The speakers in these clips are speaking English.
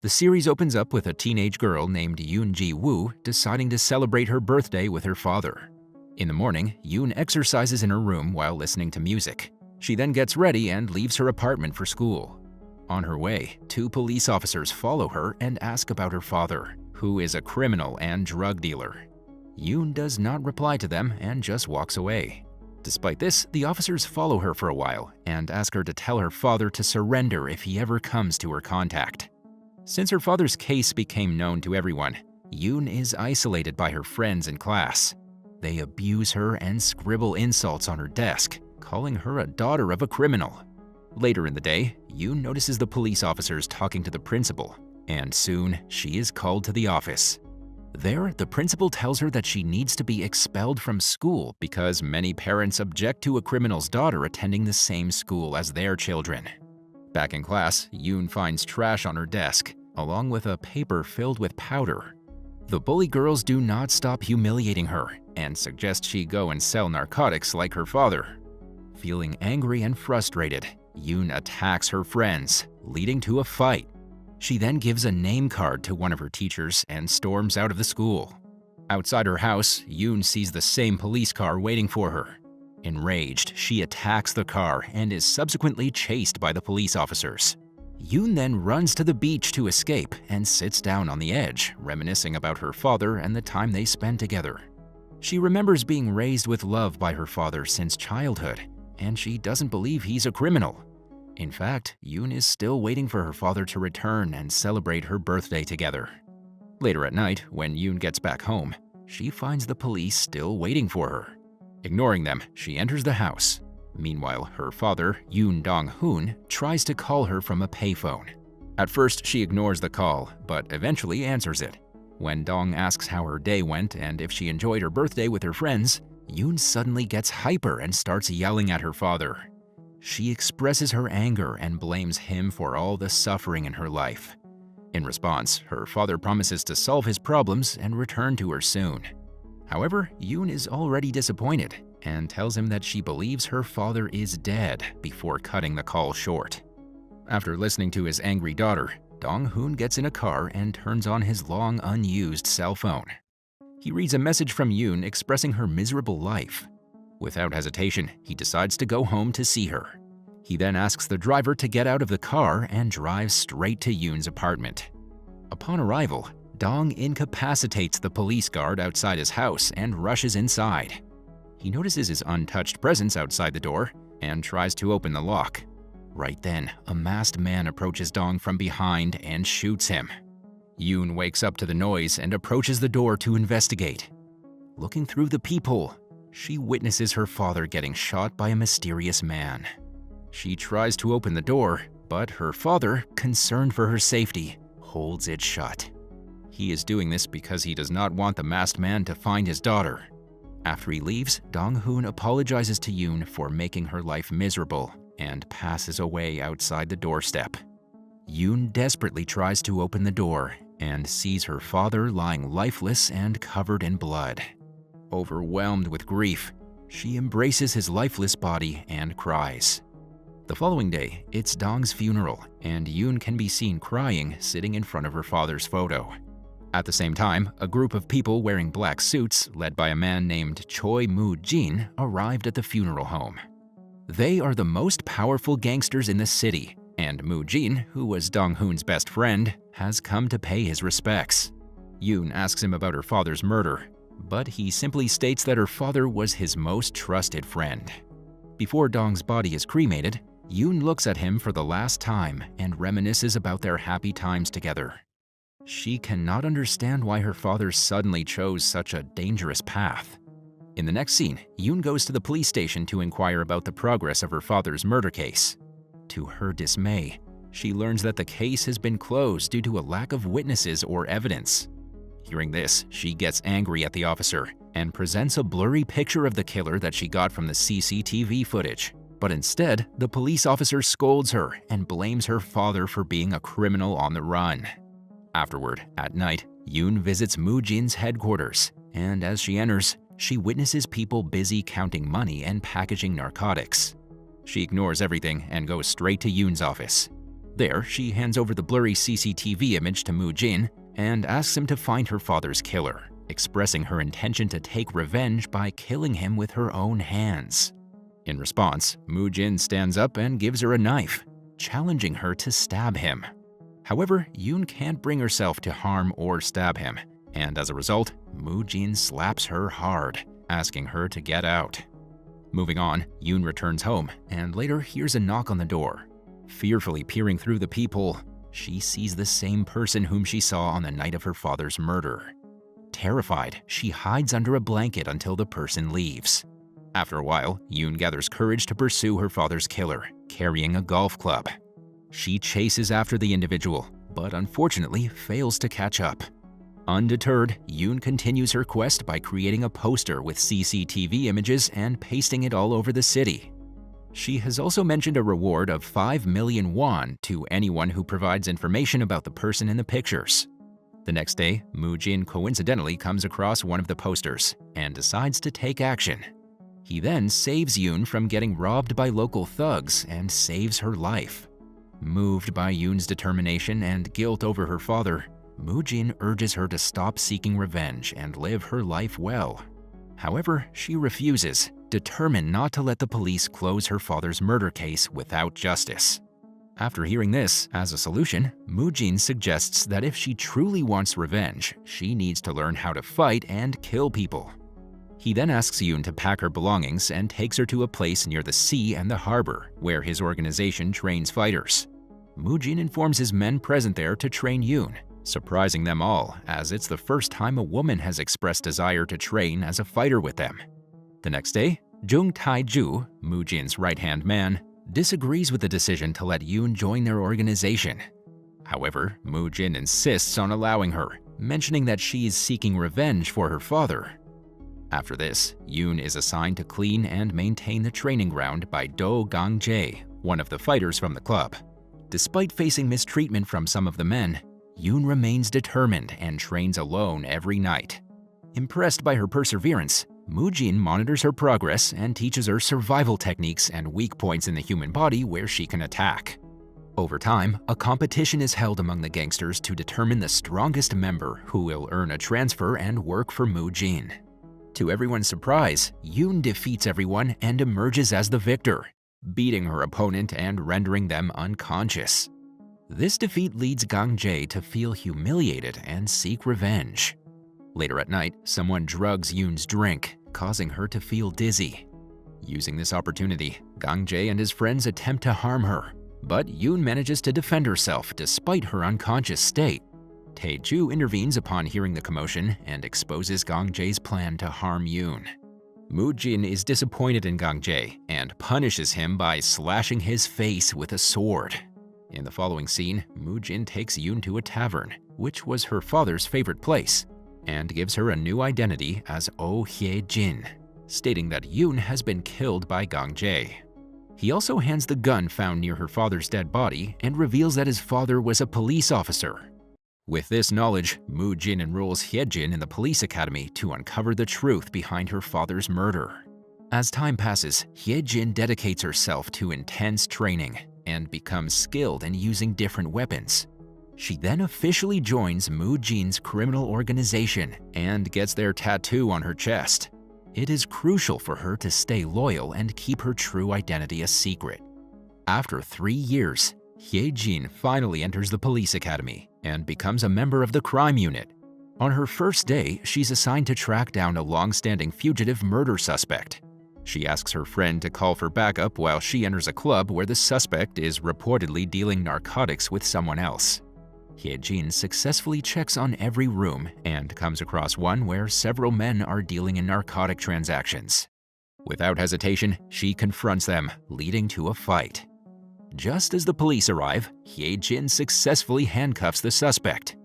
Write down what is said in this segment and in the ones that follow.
The series opens up with a teenage girl named Yoon-ji-woo deciding to celebrate her birthday with her father. In the morning, Yoon exercises in her room while listening to music. She then gets ready and leaves her apartment for school. On her way, two police officers follow her and ask about her father, who is a criminal and drug dealer. Yoon does not reply to them and just walks away. Despite this, the officers follow her for a while and ask her to tell her father to surrender if he ever comes to her contact. Since her father's case became known to everyone, Yoon is isolated by her friends in class. They abuse her and scribble insults on her desk, calling her a daughter of a criminal. Later in the day, Yoon notices the police officers talking to the principal, and soon she is called to the office. There, the principal tells her that she needs to be expelled from school because many parents object to a criminal's daughter attending the same school as their children. Back in class, Yoon finds trash on her desk, along with a paper filled with powder. The bully girls do not stop humiliating her and suggest she go and sell narcotics like her father. Feeling angry and frustrated, Yoon attacks her friends, leading to a fight. She then gives a name card to one of her teachers and storms out of the school. Outside her house, Yoon sees the same police car waiting for her. Enraged, she attacks the car and is subsequently chased by the police officers. Yoon then runs to the beach to escape and sits down on the edge, reminiscing about her father and the time they spent together. She remembers being raised with love by her father since childhood, and she doesn't believe he's a criminal. In fact, Yoon is still waiting for her father to return and celebrate her birthday together. Later at night, when Yoon gets back home, she finds the police still waiting for her. Ignoring them, she enters the house. Meanwhile, her father, Yoon Dong-hoon, tries to call her from a payphone. At first, she ignores the call, but eventually answers it. When Dong asks how her day went and if she enjoyed her birthday with her friends, Yoon suddenly gets hyper and starts yelling at her father. She expresses her anger and blames him for all the suffering in her life. In response, her father promises to solve his problems and return to her soon. However, Yoon is already disappointed and tells him that she believes her father is dead before cutting the call short. After listening to his angry daughter, Dong-hoon gets in a car and turns on his long unused cell phone. He reads a message from Yoon expressing her miserable life. Without hesitation, he decides to go home to see her. He then asks the driver to get out of the car and drives straight to Yoon's apartment. Upon arrival, Dong incapacitates the police guard outside his house and rushes inside. He notices his untouched presence outside the door and tries to open the lock. Right then, a masked man approaches Dong from behind and shoots him. Yoon wakes up to the noise and approaches the door to investigate. Looking through the peephole, she witnesses her father getting shot by a mysterious man. She tries to open the door, but her father, concerned for her safety, holds it shut. He is doing this because he does not want the masked man to find his daughter. After he leaves, Dong-hoon apologizes to Yoon for making her life miserable and passes away outside the doorstep. Yoon desperately tries to open the door and sees her father lying lifeless and covered in blood. Overwhelmed with grief, she embraces his lifeless body and cries. The following day, it's Dong's funeral, and Yoon can be seen crying sitting in front of her father's photo. At the same time, a group of people wearing black suits, led by a man named Choi Moo-jin, arrived at the funeral home. They are the most powerful gangsters in the city, and Moo-jin, who was Dong-hoon's best friend, has come to pay his respects. Yoon asks him about her father's murder, but he simply states that her father was his most trusted friend. Before Dong's body is cremated, Yoon looks at him for the last time and reminisces about their happy times together. She cannot understand why her father suddenly chose such a dangerous path. In the next scene, Yoon goes to the police station to inquire about the progress of her father's murder case. To her dismay, she learns that the case has been closed due to a lack of witnesses or evidence. Hearing this, she gets angry at the officer and presents a blurry picture of the killer that she got from the CCTV footage. But instead, the police officer scolds her and blames her father for being a criminal on the run. Afterward, at night, Yoon visits Moo-jin's headquarters, and as she enters, she witnesses people busy counting money and packaging narcotics. She ignores everything and goes straight to Yoon's office. There, she hands over the blurry CCTV image to Moo Jin and asks him to find her father's killer, expressing her intention to take revenge by killing him with her own hands. In response, Moo Jin stands up and gives her a knife, challenging her to stab him. However, Yoon can't bring herself to harm or stab him, and as a result, Moo Jin slaps her hard, asking her to get out. Moving on, Yoon returns home and later hears a knock on the door. Fearfully peering through the peephole, she sees the same person whom she saw on the night of her father's murder. Terrified, she hides under a blanket until the person leaves. After a while, Yoon gathers courage to pursue her father's killer, carrying a golf club. She chases after the individual, but unfortunately fails to catch up. Undeterred, Yoon continues her quest by creating a poster with CCTV images and pasting it all over the city. She has also mentioned a reward of 5 million won to anyone who provides information about the person in the pictures. The next day, Moo Jin coincidentally comes across one of the posters and decides to take action. He then saves Yoon from getting robbed by local thugs and saves her life. Moved by Yoon's determination and guilt over her father, Moo Jin urges her to stop seeking revenge and live her life well. However, she refuses, determined not to let the police close her father's murder case without justice. After hearing this, as a solution, Moo Jin suggests that if she truly wants revenge, she needs to learn how to fight and kill people. He then asks Yoon to pack her belongings and takes her to a place near the sea and the harbor, where his organization trains fighters. Moo Jin informs his men present there to train Yoon, surprising them all, as it's the first time a woman has expressed desire to train as a fighter with them. The next day, Jung Tae-ju, Moo Jin's right-hand man, disagrees with the decision to let Yoon join their organization. However, Moo Jin insists on allowing her, mentioning that she is seeking revenge for her father. After this, Yoon is assigned to clean and maintain the training ground by Do Gang-jae, one of the fighters from the club. Despite facing mistreatment from some of the men, Yoon remains determined and trains alone every night. Impressed by her perseverance, Moo Jin monitors her progress and teaches her survival techniques and weak points in the human body where she can attack. Over time, a competition is held among the gangsters to determine the strongest member who will earn a transfer and work for Moo Jin. To everyone's surprise, Yoon defeats everyone and emerges as the victor, beating her opponent and rendering them unconscious. This defeat leads Gang-jae to feel humiliated and seek revenge. Later at night, someone drugs Yoon's drink, causing her to feel dizzy. Using this opportunity, Gang-jae and his friends attempt to harm her, but Yoon manages to defend herself despite her unconscious state. Tae-ju intervenes upon hearing the commotion and exposes Gang-jae's plan to harm Yoon. Moo Jin is disappointed in Gang-jae and punishes him by slashing his face with a sword. In the following scene, Moo Jin takes Yoon to a tavern, which was her father's favorite place, and gives her a new identity as Oh Hye-jin, stating that Yoon has been killed by Gang-jae. He also hands the gun found near her father's dead body and reveals that his father was a police officer. With this knowledge, Moo Jin enrolls Hye-jin in the police academy to uncover the truth behind her father's murder. As time passes, Hye-jin dedicates herself to intense training and becomes skilled in using different weapons. She then officially joins Moo Jin's criminal organization and gets their tattoo on her chest. It is crucial for her to stay loyal and keep her true identity a secret. After 3 years, Hye-jin finally enters the police academy and becomes a member of the crime unit. On her first day, she's assigned to track down a long-standing fugitive murder suspect. She asks her friend to call for backup while she enters a club where the suspect is reportedly dealing narcotics with someone else. Hye-jin successfully checks on every room and comes across one where several men are dealing in narcotic transactions. Without hesitation, she confronts them, leading to a fight. Just as the police arrive, Hye-jin successfully handcuffs the suspect.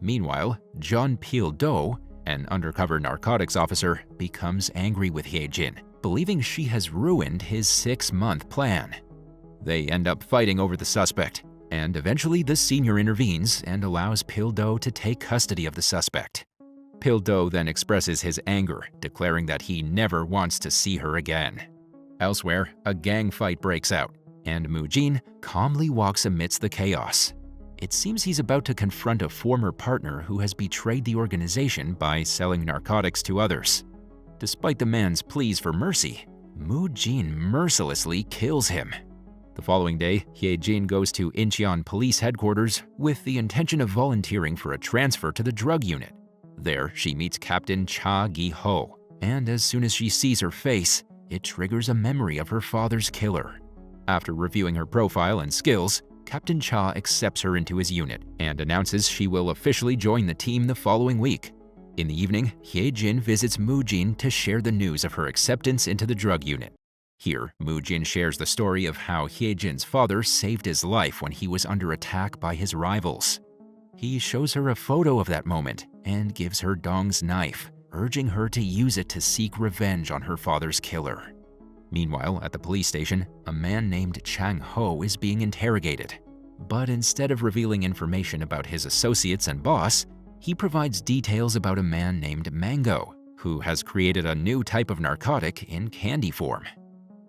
Meanwhile, Jeon Pil-do, an undercover narcotics officer, becomes angry with Hye-jin, believing she has ruined his 6-month plan. They end up fighting over the suspect, and eventually the senior intervenes and allows Pil-do to take custody of the suspect. Pil-do then expresses his anger, declaring that he never wants to see her again. Elsewhere, a gang fight breaks out, and Mu-jin calmly walks amidst the chaos. It seems he's about to confront a former partner who has betrayed the organization by selling narcotics to others. Despite the man's pleas for mercy, Mu-jin mercilessly kills him. The following day, Hye-jin goes to Incheon Police Headquarters with the intention of volunteering for a transfer to the drug unit. There, she meets Captain Cha Gi-ho, and as soon as she sees her face, it triggers a memory of her father's killer. After reviewing her profile and skills, Captain Cha accepts her into his unit and announces she will officially join the team the following week. In the evening, Hye-jin visits Mu-jin to share the news of her acceptance into the drug unit. Here, Mu-jin shares the story of how Hye-jin's father saved his life when he was under attack by his rivals. He shows her a photo of that moment and gives her Dong's knife, urging her to use it to seek revenge on her father's killer. Meanwhile, at the police station, a man named Chang Ho is being interrogated. But instead of revealing information about his associates and boss, he provides details about a man named Mango, who has created a new type of narcotic in candy form.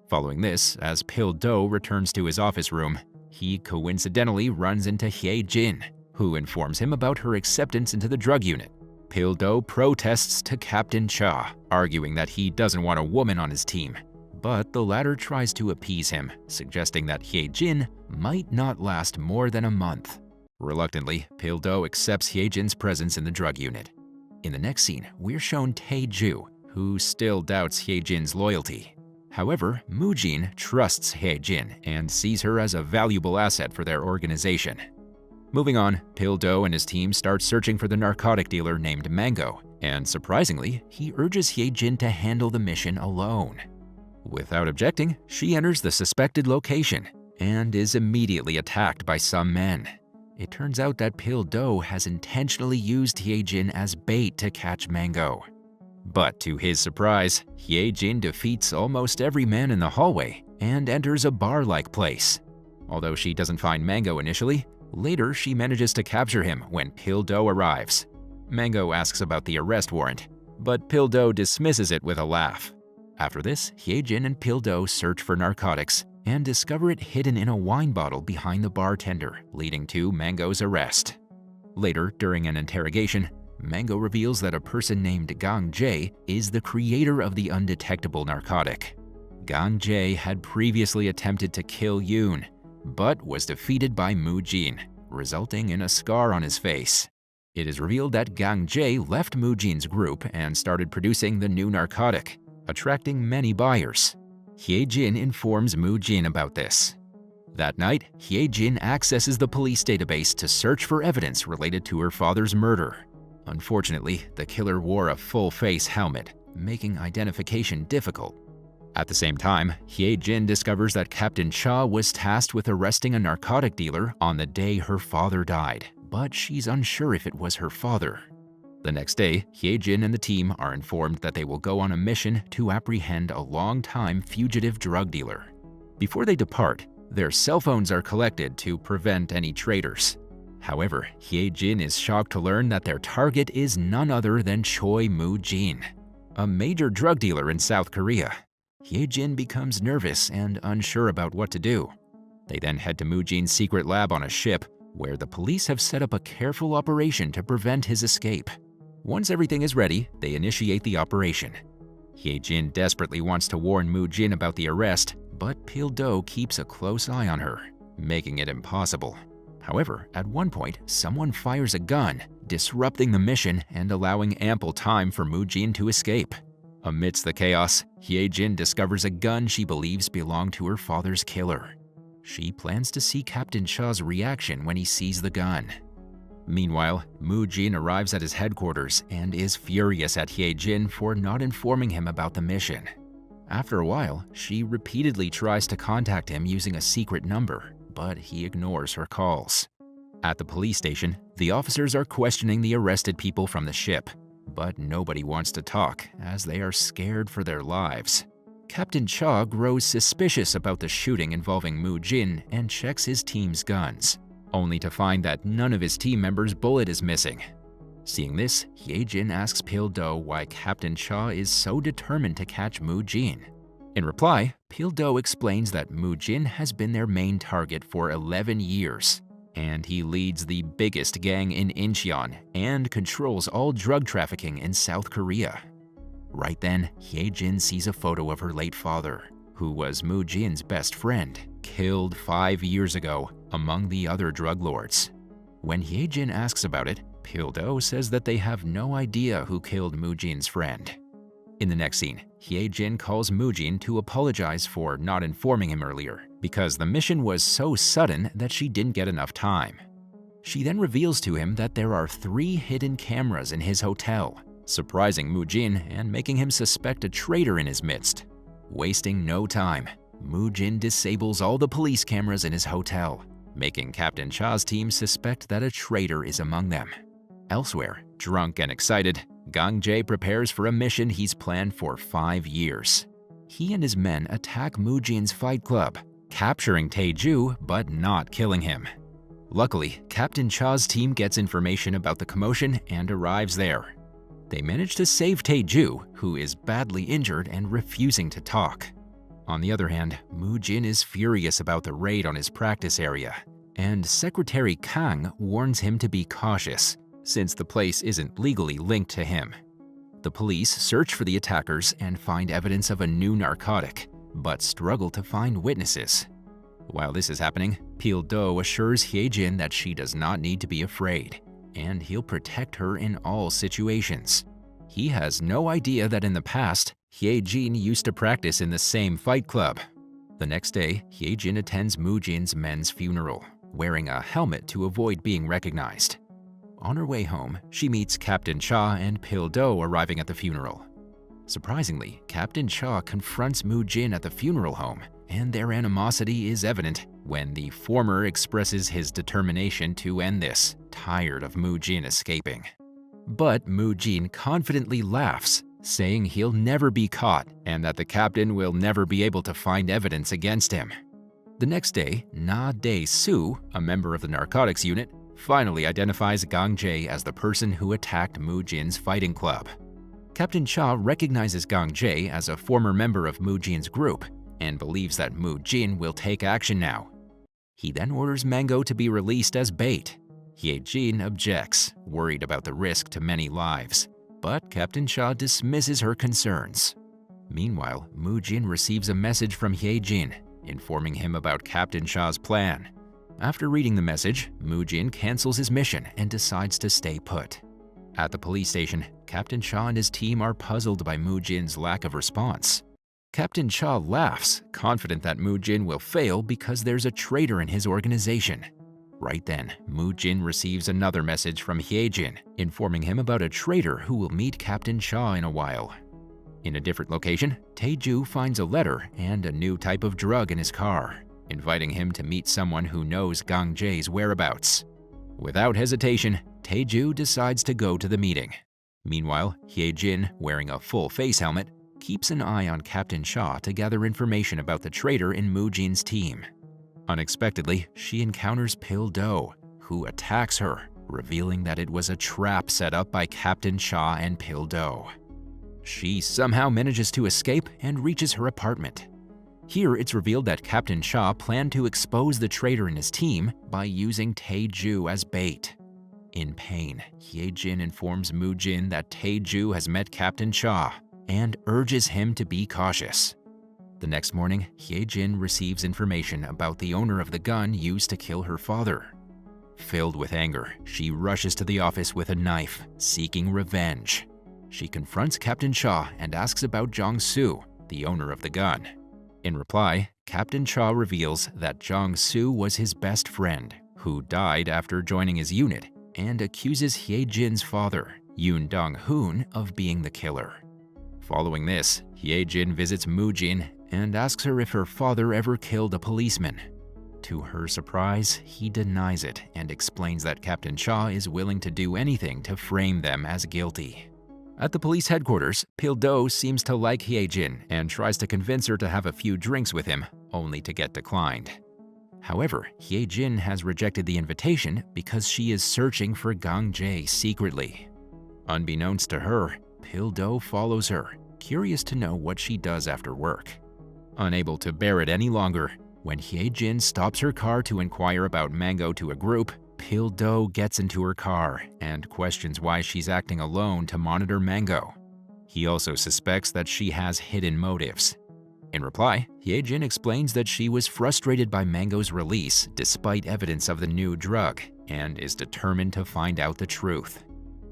Following this, as Pil-do returns to his office room, he coincidentally runs into Hye-jin, who informs him about her acceptance into the drug unit. Pil-do protests to Captain Cha, arguing that he doesn't want a woman on his team, but the latter tries to appease him, suggesting that Hye-jin might not last more than a month. Reluctantly, Pil-do accepts Hye-jin's presence in the drug unit. In the next scene, we're shown Tae-ju, who still doubts Hye-jin's loyalty. However, Mu-jin trusts Hye-jin and sees her as a valuable asset for their organization. Moving on, Pil-do and his team start searching for the narcotic dealer named Mango, and surprisingly, he urges Hye-jin to handle the mission alone. Without objecting, she enters the suspected location and is immediately attacked by some men. It turns out that Pil-do has intentionally used Hye-jin as bait to catch Mango. But to his surprise, Hye-jin defeats almost every man in the hallway and enters a bar-like place. Although she doesn't find Mango initially, later she manages to capture him when Pil-do arrives. Mango asks about the arrest warrant, but Pil-do dismisses it with a laugh. After this, Hye-jin and Pil-do search for narcotics and discover it hidden in a wine bottle behind the bartender, leading to Mango's arrest. Later, during an interrogation, Mango reveals that a person named Gang Jae is the creator of the undetectable narcotic. Gang Jae had previously attempted to kill Yoon, but was defeated by Mu-jin, resulting in a scar on his face. It is revealed that Gang Jae left Mu-jin's group and started producing the new narcotic, attracting many buyers. Hye-jin informs Mu-jin about this. That night, Hye-jin accesses the police database to search for evidence related to her father's murder. Unfortunately, the killer wore a full-face helmet, making identification difficult. At the same time, Hye-jin discovers that Captain Cha was tasked with arresting a narcotic dealer on the day her father died, but she's unsure if it was her father. The next day, Hye-jin and the team are informed that they will go on a mission to apprehend a long-time fugitive drug dealer. Before they depart, their cell phones are collected to prevent any traitors. However, Hye-jin is shocked to learn that their target is none other than Choi Mu-jin, a major drug dealer in South Korea. Hye-jin becomes nervous and unsure about what to do. They then head to Mu-jin's secret lab on a ship, where the police have set up a careful operation to prevent his escape. Once everything is ready, they initiate the operation. Hye-jin desperately wants to warn Mu-jin about the arrest, but Pil-do keeps a close eye on her, making it impossible. However, at one point, someone fires a gun, disrupting the mission and allowing ample time for Mu-jin to escape. Amidst the chaos, Hye-jin discovers a gun she believes belonged to her father's killer. She plans to see Captain Cha's reaction when he sees the gun. Meanwhile, Mu-jin arrives at his headquarters and is furious at Hye-jin for not informing him about the mission. After a while, she repeatedly tries to contact him using a secret number, but he ignores her calls. At the police station, the officers are questioning the arrested people from the ship, but nobody wants to talk as they are scared for their lives. Captain Cha grows suspicious about the shooting involving Mu-jin and checks his team's guns, only to find that none of his team members' bullet is missing. Seeing this, Hye-jin asks Pil-do why Captain Cha is so determined to catch Mu-jin. In reply, Pil-do explains that Mu-jin has been their main target for 11 years, and he leads the biggest gang in Incheon and controls all drug trafficking in South Korea. Right then, Hye-jin sees a photo of her late father, who was Mu-jin's best friend, killed 5 years ago among the other drug lords. When Hye-jin asks about it, Pil-do says that they have no idea who killed Mu-jin's friend. In the next scene, Hye-jin calls Mu-jin to apologize for not informing him earlier, because the mission was so sudden that she didn't get enough time. She then reveals to him that there are 3 hidden cameras in his hotel, surprising Mu-jin and making him suspect a traitor in his midst. Wasting no time, Mu-jin disables all the police cameras in his hotel, making Captain Cha's team suspect that a traitor is among them. Elsewhere, drunk and excited, Gang-jae prepares for a mission he's planned for 5 years. He and his men attack Mu-jin's fight club, capturing Tae-ju but not killing him. Luckily, Captain Cha's team gets information about the commotion and arrives there. They manage to save Tae-ju, who is badly injured and refusing to talk. On the other hand, Mu-jin is furious about the raid on his practice area, and Secretary Kang warns him to be cautious, since the place isn't legally linked to him. The police search for the attackers and find evidence of a new narcotic, but struggle to find witnesses. While this is happening, Pil-do assures Hye-jin that she does not need to be afraid, and he'll protect her in all situations. He has no idea that in the past, Hye-jin used to practice in the same fight club. The next day, Hye-jin attends Mu-jin's men's funeral, wearing a helmet to avoid being recognized. On her way home, she meets Captain Cha and Pil-do arriving at the funeral. Surprisingly, Captain Cha confronts Mu-jin at the funeral home, and their animosity is evident when the former expresses his determination to end this, tired of Mu-jin escaping. But Mu-jin confidently laughs, saying he'll never be caught and that the captain will never be able to find evidence against him. The next day, Na Dae-soo, a member of the narcotics unit, finally identifies Gang-jae as the person who attacked Mu-jin's fighting club. Captain Cha recognizes Gang-jae as a former member of Mu-jin's group and believes that Mu-jin will take action now. He then orders Mango to be released as bait. Hye-jin objects, worried about the risk to many lives, but Captain Cha dismisses her concerns. Meanwhile, Mu-jin receives a message from Hye-jin, informing him about Captain Cha's plan. After reading the message, Mu-jin cancels his mission and decides to stay put. At the police station, Captain Cha and his team are puzzled by Mu-jin's lack of response. Captain Cha laughs, confident that Mu-jin will fail because there's a traitor in his organization. Right then, Mu-jin receives another message from Hye-jin, informing him about a traitor who will meet Captain Cha in a while. In a different location, Tae-ju finds a letter and a new type of drug in his car, inviting him to meet someone who knows Gang-jae's whereabouts. Without hesitation, Tae-ju decides to go to the meeting. Meanwhile, Hye-jin, wearing a full face helmet, keeps an eye on Captain Cha to gather information about the traitor in Mu-jin's team. Unexpectedly, she encounters Pil-do, who attacks her, revealing that it was a trap set up by Captain Cha and Pil-do. She somehow manages to escape and reaches her apartment. Here, it's revealed that Captain Cha planned to expose the traitor in his team by using Tae-ju as bait. In pain, Hye-jin informs Mu-jin that Tae-ju has met Captain Cha and urges him to be cautious. The next morning, Hye-jin receives information about the owner of the gun used to kill her father. Filled with anger, she rushes to the office with a knife, seeking revenge. She confronts Captain Cha and asks about Jong-soo, the owner of the gun. In reply, Captain Cha reveals that Jong-soo was his best friend, who died after joining his unit, and accuses Hye-jin's father, Yoon Dong-hoon, of being the killer. Following this, Hye-jin visits Mu-jin and asks her if her father ever killed a policeman. To her surprise, he denies it and explains that Captain Cha is willing to do anything to frame them as guilty. At the police headquarters, Pil-do seems to like Hye-jin and tries to convince her to have a few drinks with him, only to get declined. However, Hye-jin has rejected the invitation because she is searching for Gang-jae secretly. Unbeknownst to her, Pil-do follows her, curious to know what she does after work. Unable to bear it any longer, when Hye-jin stops her car to inquire about Mango to a group, Pil-do gets into her car and questions why she's acting alone to monitor Mango. He also suspects that she has hidden motives. In reply, Hye-jin explains that she was frustrated by Mango's release despite evidence of the new drug and is determined to find out the truth.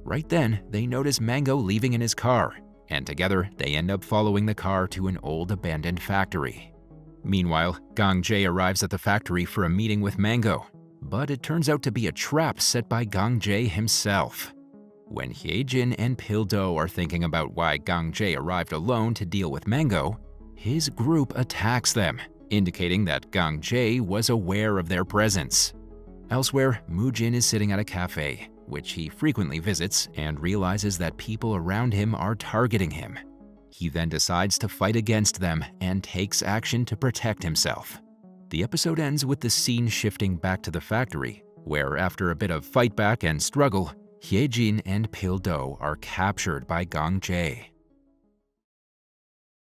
Right then, they notice Mango leaving in his car, and together they end up following the car to an old abandoned factory. Meanwhile, Gang-jae arrives at the factory for a meeting with Mango, but it turns out to be a trap set by Gang-jae himself. When Hye-jin and Pil-do are thinking about why Gang-jae arrived alone to deal with Mango, his group attacks them, indicating that Gang-jae was aware of their presence. Elsewhere, Moo-jin is sitting at a cafe, which he frequently visits, and realizes that people around him are targeting him. He then decides to fight against them and takes action to protect himself. The episode ends with the scene shifting back to the factory, where after a bit of fight back and struggle, Hye-jin and Pil-do are captured by Gang-jae.